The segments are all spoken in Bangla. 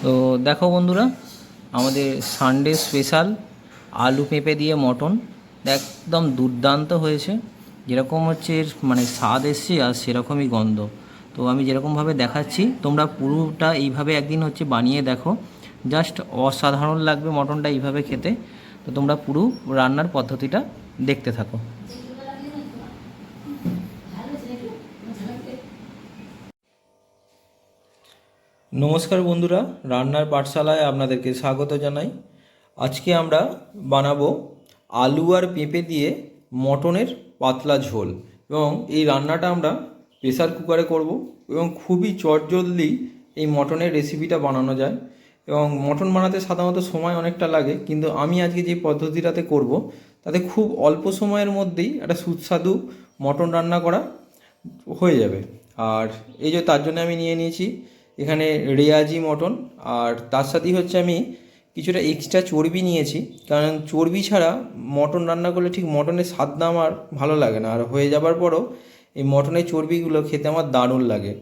তো দেখো বন্ধুরা, আমাদের সানডে স্পেশাল আলু পেঁপে দিয়ে মটন একদম দুর্দান্ত হয়েছে। যেরকম হচ্ছে মানে স্বাদ এসছে আর সেরকমই গন্ধ। তো আমি যেরকমভাবে দেখাচ্ছি তোমরা পুরোটা এইভাবে একদিন হচ্ছে বানিয়ে দেখো, জাস্ট অসাধারণ লাগবে মটনটা এইভাবে খেতে। তো তোমরা পুরো রান্নার পদ্ধতিটা দেখতে থাকো। নমস্কার বন্ধুরা, রান্নার পাঠশালায় আপনাদেরকে স্বাগত জানাই। আজকে আমরা বানাবো আলু আর পেঁপে দিয়ে মটনের পাতলা ঝোল, এবং এই রান্নাটা আমরা প্রেসার কুকারে করব এবং খুবই চটজলদি এই মটনের রেসিপিটা বানানো যায়। এবং মটন বানাতে সাধারণত সময় অনেকটা লাগে, কিন্তু আমি আজকে যে পদ্ধতিটাতে করব তাতে খুব অল্প সময়ের মধ্যেই একটা সুস্বাদু মটন রান্না করা হয়ে যাবে। আর এই যে তার জন্য আমি নিয়ে নিয়েছি এখানে রেয়াজি মটন, আর তার সাথেই হচ্ছে আমি কিছুটা এক্সট্রা চর্বি নিয়েছি, কারণ চর্বি ছাড়া মটন রান্না করলে ঠিক মটনের স্বাদটা আমার ভালো লাগে না, আর হয়ে যাবার পরও এই মটনের চর্বিগুলো খেতে আমার দারুণ লাগে।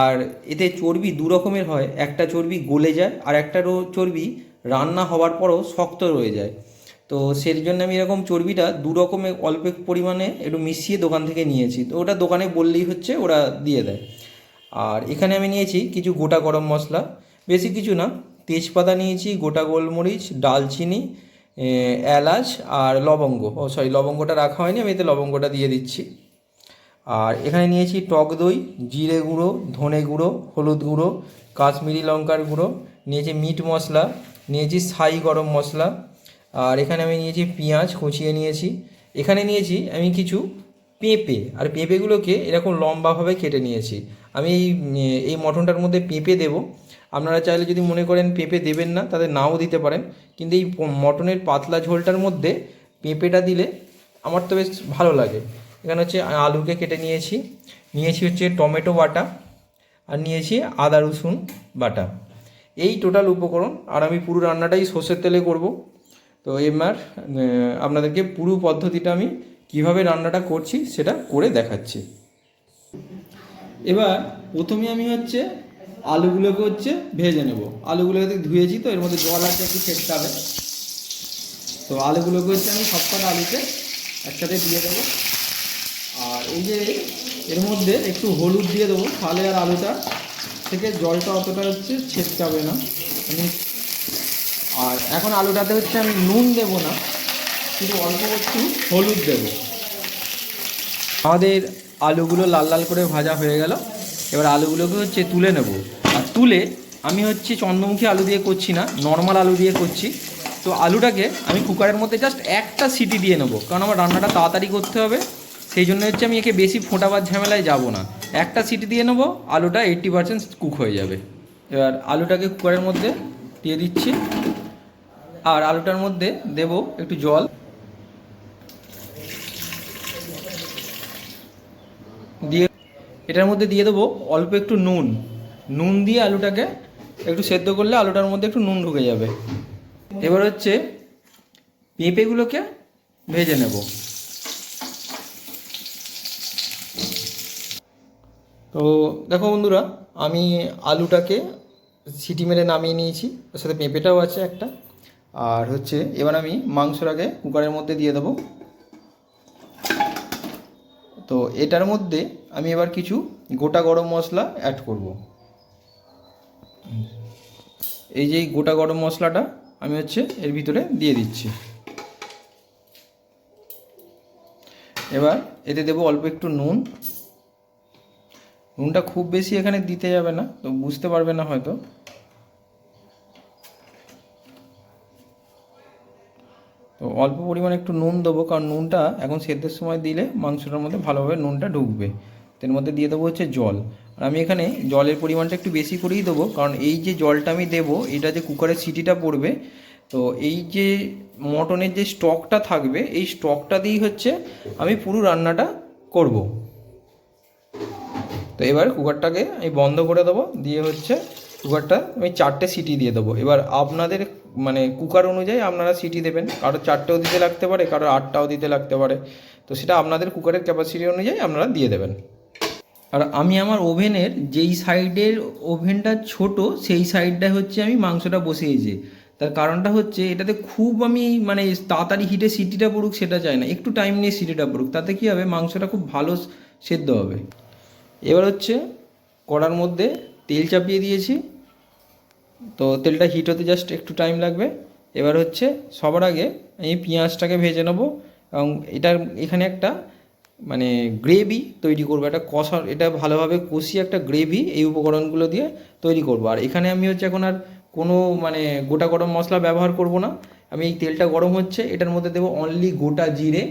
আর এতে চর্বি দু রকমের হয়, একটা চর্বি গলে যায় আর একটা চর্বি রান্না হওয়ার পরও শক্ত রয়ে যায়। তো সেই জন্য আমি এরকম চর্বিটা দু রকমের অল্প পরিমাণে একটু মিশিয়ে দোকান থেকে নিয়েছি। তো ওটা দোকানে বললেই হচ্ছে ওরা দিয়ে দেয়। আর এখানে আমি নিয়েছি কিছু গোটা গরম মশলা, বেশি কিছু না, তেজপাতা নিয়েছি, গোটা গোলমরিচ, দালচিনি, এলাচ আর লবঙ্গ। লবঙ্গটা রাখা হয়নি, আমি এতে লবঙ্গটা দিয়ে দিচ্ছি। আর এখানে নিয়েছি টক দই, জিরে গুঁড়ো, ধনে গুঁড়ো, হলুদ গুঁড়ো, কাশ্মীরি লঙ্কার গুঁড়ো, নিয়েছি মিট মশলা, নিয়েছি ছাই গরম মশলা। আর এখানে আমি নিয়েছি পেঁয়াজ কুচিয়ে নিয়েছি। এখানে নিয়েছি আমি কিছু পেঁপে, আর পেঁপেগুলোকে এরকম লম্বাভাবে কেটে নিয়েছি। আমি এই মটনটার মধ্যে পেঁপে দেবো। আপনারা চাইলে যদি মনে করেন পেঁপে দেবেন না, তাদের নাও দিতে পারেন, কিন্তু এই মটনের পাতলা ঝোলটার মধ্যে পেঁপেটা দিলে আমার তো বেশ ভালো লাগে। এখানে হচ্ছে আলুকে কেটে নিয়েছি, নিয়েছি হচ্ছে টমেটো বাটা, আর নিয়েছি আদা রসুন বাটা। এই টোটাল উপকরণ, আর আমি পুরো রান্নাটাই সর্ষের তেলে করব। তো এবার আপনাদেরকে পুরো পদ্ধতিটা আমি কিভাবে রান্নাটা করছি সেটা করে দেখাচ্ছি। এবার প্রথমে আমি হচ্ছে আলুগুলোকে হচ্ছে ভেজে নেব। আলুগুলোকে ধুয়েছি, তো এর মধ্যে জল আছে, একটু ফেটতে হবে। তো আলুগুলোকে হচ্ছে আমি সবকটা আলুতে একসাথে দিয়ে দেবো। আর এই যে এর মধ্যে একটু হলুদ দিয়ে দেবো, তাহলে আর আলুটা থেকে জলটা অতটা হচ্ছে ছেটকাবে না। আমি আর এখন আলুটাতে হচ্ছে আমি নুন দেবো না, শুধু অল্প একটু হলুদ দেবো। আমাদের আলুগুলো লাল লাল করে ভাজা হয়ে গেল। এবার আলুগুলোকে হচ্ছে তুলে নেব। আর তুলে আমি হচ্ছে চন্দ্রমুখী আলু দিয়ে করছি না, নর্মাল আলু দিয়ে করছি। তো আলুটাকে আমি কুকারের মধ্যে জাস্ট একটা সিটি দিয়ে নেবো, কারণ আমার রান্নাটা তাড়াতাড়ি করতে হবে। সেই জন্য হচ্ছে আমি একে বেশি ফোটাবার ঝামেলায় যাব না, একটা সিটি দিয়ে নেবো, আলুটা 80% কুক হয়ে যাবে। এবার আলুটাকে কুকারের মধ্যে দিয়ে দিচ্ছি, আর আলুটার মধ্যে দেব একটু জল দিয়ে, এটার মধ্যে দিয়ে দেবো অল্প একটু নুন। নুন দিয়ে আলুটাকে একটু সেদ্ধ করলে আলুটার মধ্যে একটু নুন ঢুকে যাবে। এবার হচ্ছে পেঁপেগুলোকে ভেজে নেব। তো দেখো বন্ধুরা, আমি আলুটাকে সিটি মেরে নামিয়ে নিয়েছি, তার সাথে পেঁপেটাও আছে একটা। আর হচ্ছে এবার আমি মাংসটাকে কুকারের মধ্যে দিয়ে দেবো। তো এটার মধ্যে আমি এবার কিছু গোটা গরম মশলা অ্যাড করব। এই যে গোটা গরম মশলাটা আমি হচ্ছে এর ভিতরে দিয়ে দিচ্ছি। এবার এতে দেবো অল্প একটু নুন। নুনটা খুব বেশি এখানে দিতে যাবে না, তো বুঝতে পারবে না হয়তো। তো অল্প পরিমাণে একটু নুন দেবো, কারণ নুনটা এখন সেদ্ধের সময় দিলে মাংসটার মধ্যে ভালোভাবে নুনটা ঢুকবে। এর মধ্যে দিয়ে দেবো হচ্ছে জল। আর আমি এখানে জলের পরিমাণটা একটু বেশি করেই দেবো, কারণ এই যে জলটা আমি দেবো, এটা যে কুকারের সিটিটা পড়বে, তো এই যে মটনের যে স্টকটা থাকবে, এই স্টকটা দিয়েই হচ্ছে আমি পুরো রান্নাটা করব। তো এবার কুকারটাকে আমি বন্ধ করে দেবো, দিয়ে হচ্ছে কুকারটা আমি 4টে সিটি দিয়ে দেবো। এবার আপনাদের মানে কুকার অনুযায়ী আপনারা সিটি দেবেন, কারো 4টেও দিতে লাগতে পারে, কারো 8টাও দিতে লাগতে পারে। তো সেটা আপনাদের কুকারের ক্যাপাসিটি অনুযায়ী আপনারা দিয়ে দেবেন। আর আমি আমার ওভেনের যেই সাইডের ওভেনটা ছোট সেই সাইডটায় হচ্ছে আমি মাংসটা বসিয়েছি। তার কারণটা হচ্ছে এটাতে খুব আমি মানে তাড়াতাড়ি হিটে সিটিটা পড়ুক সেটা চাই না, একটু টাইম নিয়ে সিটিটা পড়ুক, তাতে কী হবে মাংসটা খুব ভালো সেদ্ধ হবে। এবার হচ্ছে কড়ার মধ্যে তেল চাপিয়ে দিয়েছি, তো তেলটা হিট হতে জাস্ট একটু টাইম লাগবে। এবার হচ্ছে সবার আগে আমি পেঁয়াজটাকে ভেজে নেবো, এবং এখানে একটা মানে গ্রেভি তৈরি করবো, একটা কষা, এটা ভালোভাবে কষিয়ে একটা গ্রেভি এই উপকরণগুলো দিয়ে তৈরি করবো। আর এখানে আমি হচ্ছে এখন আর কোনো মানে গোটা গরম মশলা ব্যবহার করব না। আমি এই তেলটা গরম হচ্ছে, এটার মধ্যে দেবো অনলি গোটা জিরে।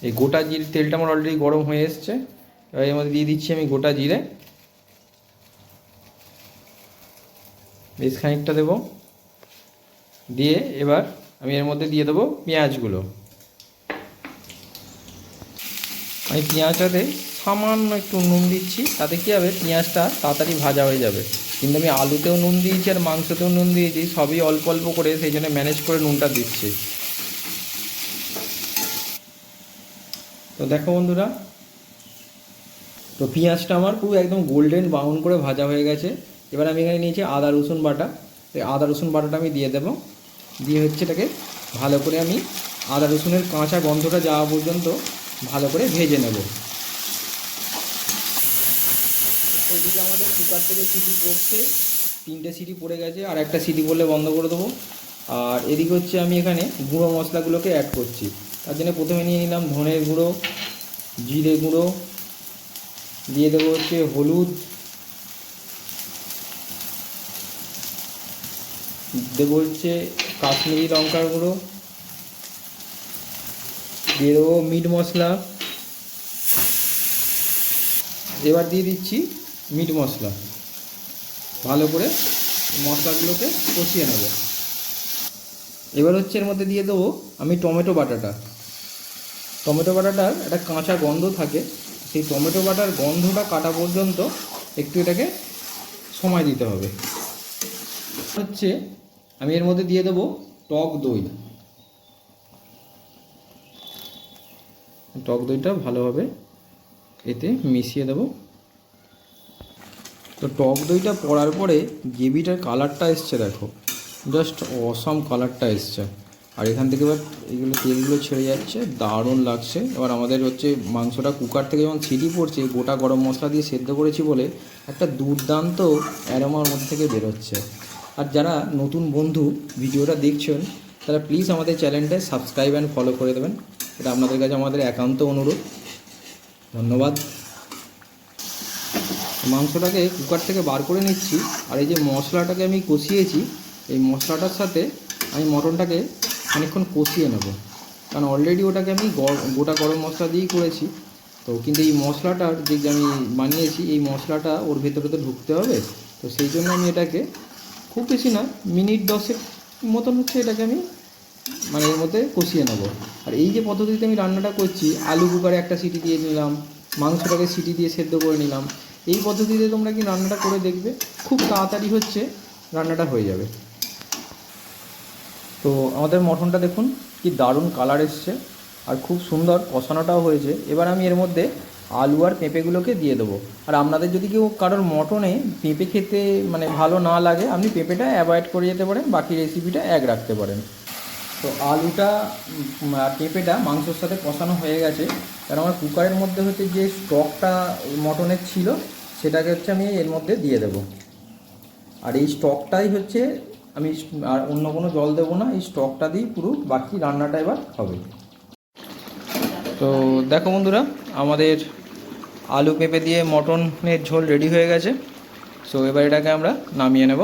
এই গোটা জিরে তেলটা আমার অলরেডি গরম হয়ে এসছে, এবার এর মধ্যে দিয়ে দিচ্ছি আমি গোটা জিরে, বেশ খানিকটা দেবো। দিয়ে এবার আমি এর মধ্যে দিয়ে দেবো পেঁয়াজগুলো। আমি পেঁয়াজটাতে সামান্য একটু নুন দিচ্ছি, তাতে কী হবে পেঁয়াজটা তাড়াতাড়ি ভাজা হয়ে যাবে। কিন্তু আমি আলুতেও নুন দিয়েছি আর মাংসতেও নুন দিয়েছি, সবই অল্প অল্প করে, সেই জন্য ম্যানেজ করে নুনটা দিচ্ছি। তো দেখো বন্ধুরা, তো পেঁয়াজটা আমার পুরো একদম গোল্ডেন ব্রাউন করে ভাজা হয়ে গেছে। এবার আমি এখানে নিয়েছি আদা রসুন বাটা, এই আদা রসুন বাটাটা আমি দিয়ে দেবো। দিয়ে হচ্ছে এটাকে ভালো করে আমি আদা রসুনের কাঁচা গন্ধটা যাওয়া পর্যন্ত ভালো করে ভেজে নেব। ওইদিকে আমাদের কুকার থেকে সিটি পড়ছে, 3টে সিটি পড়ে গেছে, আর একটা সিটি পড়লে বন্ধ করে দেবো। আর এদিকে হচ্ছে আমি এখানে গুঁড়ো মশলাগুলোকে অ্যাড করছি। তার জন্য প্রথমে নিয়ে নিলাম ধনের গুঁড়ো, জিরে গুঁড়ো, দিয়ে দেবো হচ্ছে হলুদ, দেবো হচ্ছে কাশ্মীরি লঙ্কার গুঁড়ো, দিয়ে দেবো মিট মশলা। এবার দিয়ে দিচ্ছি মিট মশলা, ভালো করে মশলাগুলোকে কষিয়ে নেব। এবার হচ্ছে এর মধ্যে দিয়ে দেবো আমি টমেটো বাটাটা। টমেটো বাটাটার একটা কাঁচা গন্ধ থাকে, সেই টমেটো বাটার গন্ধটা কাটা পর্যন্ত একটু এটাকে সময় দিতে হবে। হচ্ছে আমি এর মধ্যে দিয়ে দেবো টক দই। টক দইটা ভালোভাবে এতে মিশিয়ে দেবো। তো টক দইটা পড়ার পরে গ্রেভিটার কালারটা এসছে, দেখো জাস্ট অসম কালারটা এসছে। আর এখান থেকে এবার এইগুলো তেলগুলো ছেড়ে যাচ্ছে, দারুণ লাগছে। এবার আমাদের হচ্ছে মাংসটা কুকার থেকে যখন সিটি পড়ছে, গোটা গরম মশলা দিয়ে সেদ্ধ করেছি বলে একটা দুর্দান্ত অ্যারোমার মধ্যে থেকে বেরোচ্ছে। আর যারা নতুন বন্ধু ভিডিওটা দেখছেন, তারা প্লিজ আমাদের চ্যানেলটা সাবস্ক্রাইব অ্যান্ড ফলো করে দেবেন, এটা আপনাদের কাছে আমাদের একান্ত অনুরোধ। ধন্যবাদ। মাংসটাকে কুকার থেকে বার করে নিচ্ছি, আর এই যে মশলাটাকে আমি কষিয়েছি, এই মশলাটার সাথে আমি মটনটাকে খানিকক্ষণ কষিয়ে নেব। কারণ অলরেডি ওটাকে আমি গোটা গরম মশলা দিয়েই করেছি, তো কিন্তু এই মশলাটার যে আমি বানিয়েছি, এই মশলাটা ওর ভেতরে তো ঢুকতে হবে। তো সেই জন্য আমি এটাকে খুব বেশি না, মিনিট 10 মতন হচ্ছে এটাকে আমি মানে এর মধ্যে কষিয়ে নেব। আর এই যে পদ্ধতিতে আমি রান্নাটা করছি, আলু কুকারে একটা সিটি দিয়ে নিলাম, মাংসটাকে সিটি দিয়ে সেদ্ধ করে নিলাম, এই পদ্ধতিতে তোমরা কি রান্নাটা করে দেখবে, খুব তাড়াতাড়ি হচ্ছে রান্নাটা হয়ে যাবে। তো আমাদের মটনটা দেখুন কি দারুণ কালার এসছে, আর খুব সুন্দর কষানোটাও হয়েছে। এবার আমি এর মধ্যে আলু আর পেঁপেগুলোকে দিয়ে দেবো। আর আপনাদের যদি কেউ কারোর মটনে পেঁপে খেতে মানে ভালো না লাগে, আপনি পেঁপেটা অ্যাভয়েড করে যেতে পারেন, বাকি রেসিপিটা এক রাখতে পারেন। তো আলুটা আর পেঁপেটা মাংসর সাথে কষানো হয়ে গেছে। কারণ আমার কুকারের মধ্যে হচ্ছে যে স্টকটা মটনের ছিল, সেটাকে হচ্ছে আমি এর মধ্যে দিয়ে দেব। আর এই স্টকটাই হচ্ছে আমি আর অন্য কোনো জল দেবো না, এই স্টকটা দিয়েই পুরো বাকি রান্নাটা এবার হবে। তো দেখো বন্ধুরা, আমাদের আলু পেঁপে দিয়ে মটনের ঝোল রেডি হয়ে গেছে। সো এবার এটাকে আমরা নামিয়ে নেব।